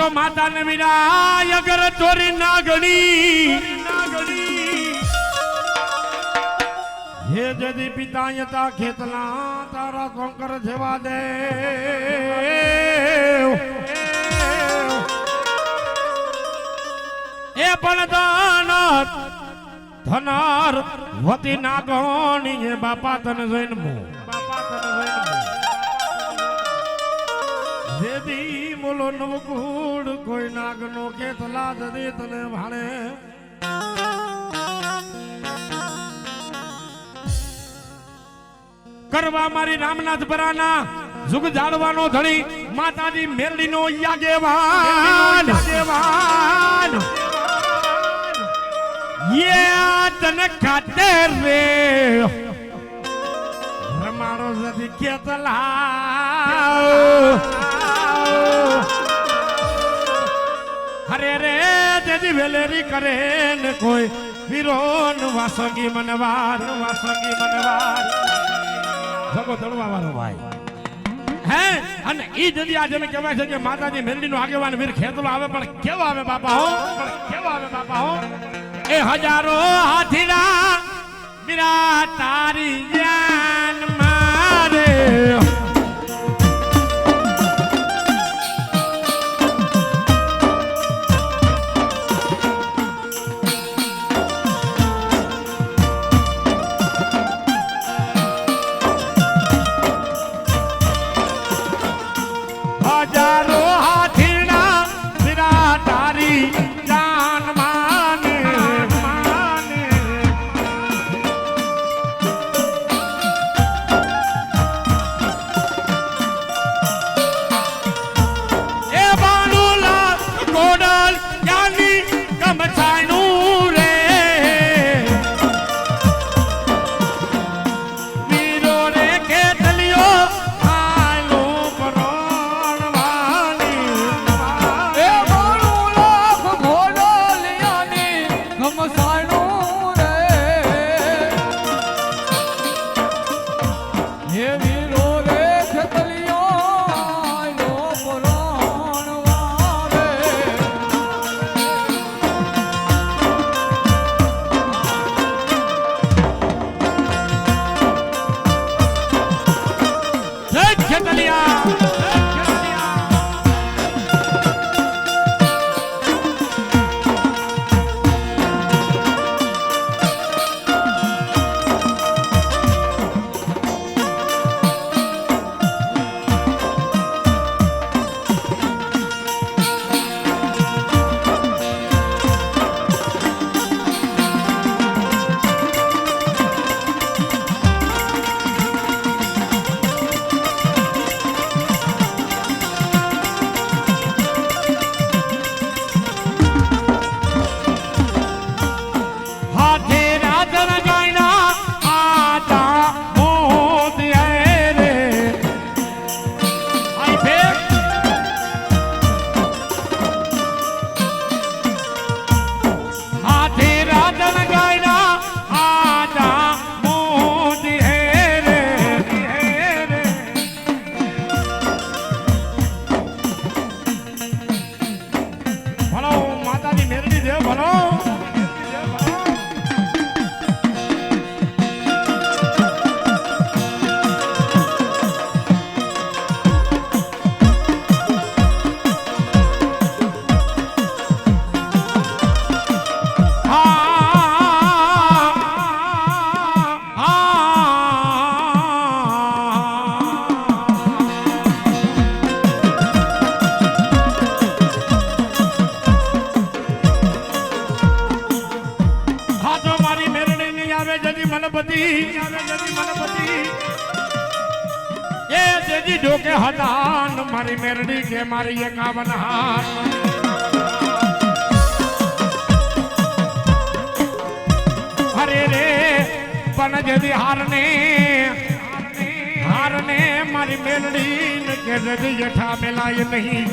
तो माता ने मिराय अगर चोरी ना गणी हे जदी पिता यता खेतला तारा कंकर जेवा दे ए पण दानत धनार वती नागोणी ये बापा तन जन्मो जेदी मोलो नवकूड़ कोई नागनो खेतला जदी तने भाणे करवा मारी रामनाथ बराना जुग जाड़वानो धणी माताजी मेरडी नो यागेवान ये तन खाते रे रमाड़ो जदी केतला हरे रे जदी वेलेरी करे न कोई वीरोन वासंगी मनवार सगो दड़वा वालो भाई है अने ई जदी आज में कहेवाय छे के माताजी मेरडी नो आगेवान वीर खेतलो आवे पण केवो आवे बापा हो ए हजारों हाथीड़ा मेरा तारी जान मारे जी ढोके हटान मारी मेरडी के मारी 51 हाथ हरे रे पन जदी हारने मारी मेरडी के जदी जठा मिलाय नहीं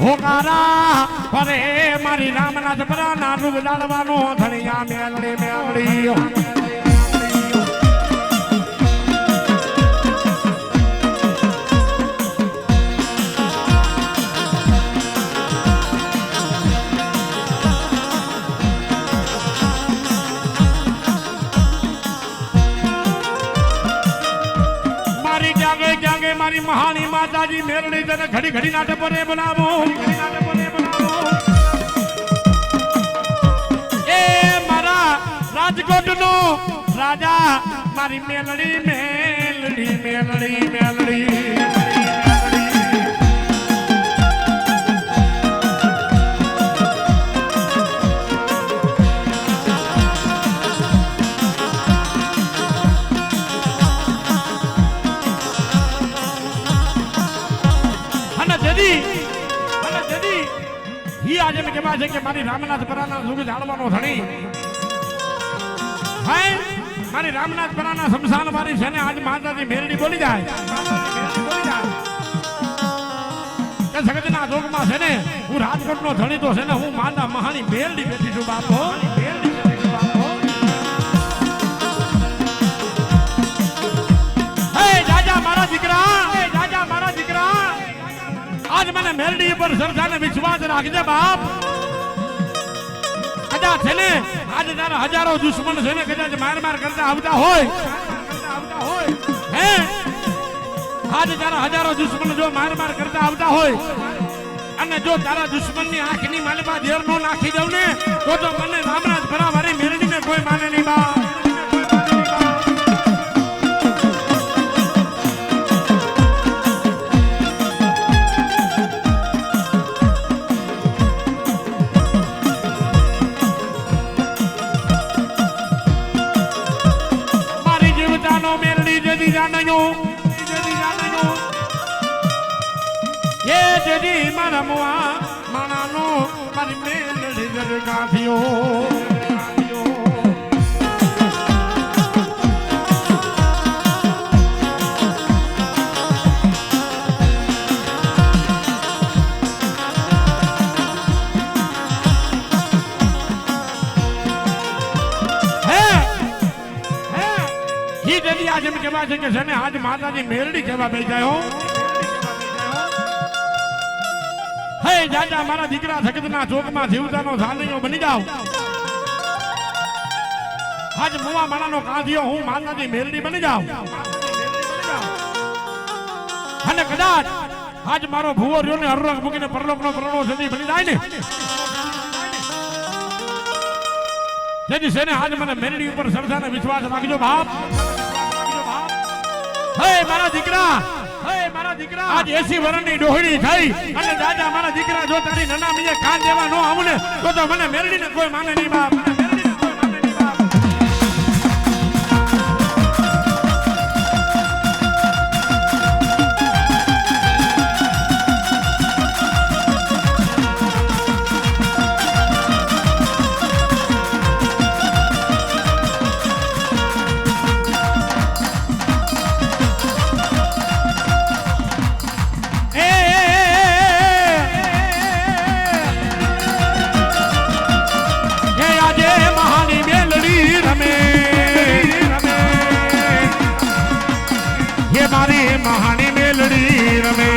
होकारा परे મારી રામનાથ પરાના રૂગ દાડવાનો ધણિયા મેલડી મેલડી મારી મહાની માતાજી મેરડી તને ઘડી ઘડી નાટે પરે બનાવો એ મારા રાજકોટ નો રાજા મારી મેલડી મેલડી મેલડી મેલડી આજે મેં કહેવા છે કે મારી રામનાથ પરાના સુખ જાળવાનો ધણી હાય મારી રામનાથ પરાના શમશાન મારી છે ને આજ માતાજી મેરડી બોલી જાય કે જગતના જોગમાં છે ને હું રાજકોટ નો ધણી તો છે ને હું માતા મહાની મેરડી બેઠી છું બાપો હે જાજા મારા દીકરા આજ મને મેરડી પર સરદાને વિશ્વાસ રાખજે બાપ કદાચ છે ને આજ તારા હજારો દુશ્મન છે ને કદાચ માર કરતા આવતા હોય હે આજ તારા હજારો દુશ્મન જો માર કરતા આવતા હોય અને જો તારા દુશ્મનની આંખની માલમાં ઝેર નો નાખી દઉં ને તો મને રામનાથ ભરા મારી મેરડીને કોઈ માને નહીં બાપ માનાનો મારી મેલડી જર ગાંઠિયો આજે એમ કહેવાય છે કે છે ને આજ માતાજી મેરડી કહેવા બેઠા હો હે જાજા મારા દીકરા જગતના ચોકમાં જીવતાનો ધાનીઓ બની જાવ આજ મુવા માણાનો કાંધિયો હું માતાજી મેરડી બની જાવ અને કદાચ આજ મારો ભૂવો રહ્યો ને હરરોગ મૂકીને પરલોકનો પરણો સદી બની જાય ને તેથી છે ને આજ મને મેરડી ઉપર સરદાને વિશ્વાસ રાખજો બાપ હે મારા દીકરા આજ 80 વર્ષની ડોહડી થઈ અને દાદા મારા દીકરા જો તારી નાના મીએ કાન દેવા ન આવું ને તો મને મેરડીને કોઈ માને નહીં બાપ મહાની મેલડી રમે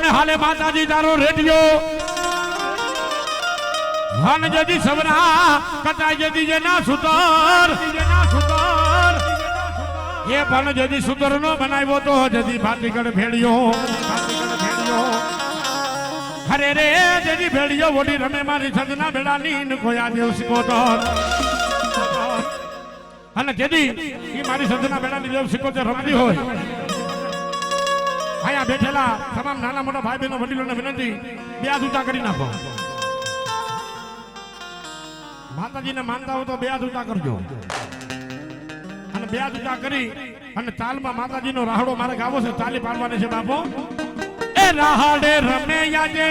હાલે માતાજી તારો રેડિયો હન જદી સવરા કટાઈ જદી જેના સુતર એ પણ જદી સુતર નો બનાવ્યો તો જદી ભાતીગઢ ભેડિયો હરે રે જદી ભેડિયો વોડી રમે મારી સજના બેડાની ન કોયા દેવ સિકોતર અને જદી ઈ મારી સજના બેડાની દેવ સિકોતર રમતી હોય આયા બેઠેલા તમામ નાના મોટા ભાઈ બહેનો વડીલોને વિનંતી બે હાથ ઊંચા કરી નાખો માતાજીને માનતા હો તો બે હાથ ઊંચા કરજો અને બે હાથ ઊંચા કરી અને તાલમાં માતાજીનો રાહડો મારે ગાવો છે તાલી પાડવાની છે બાપો એ રાહડે રમે યાજે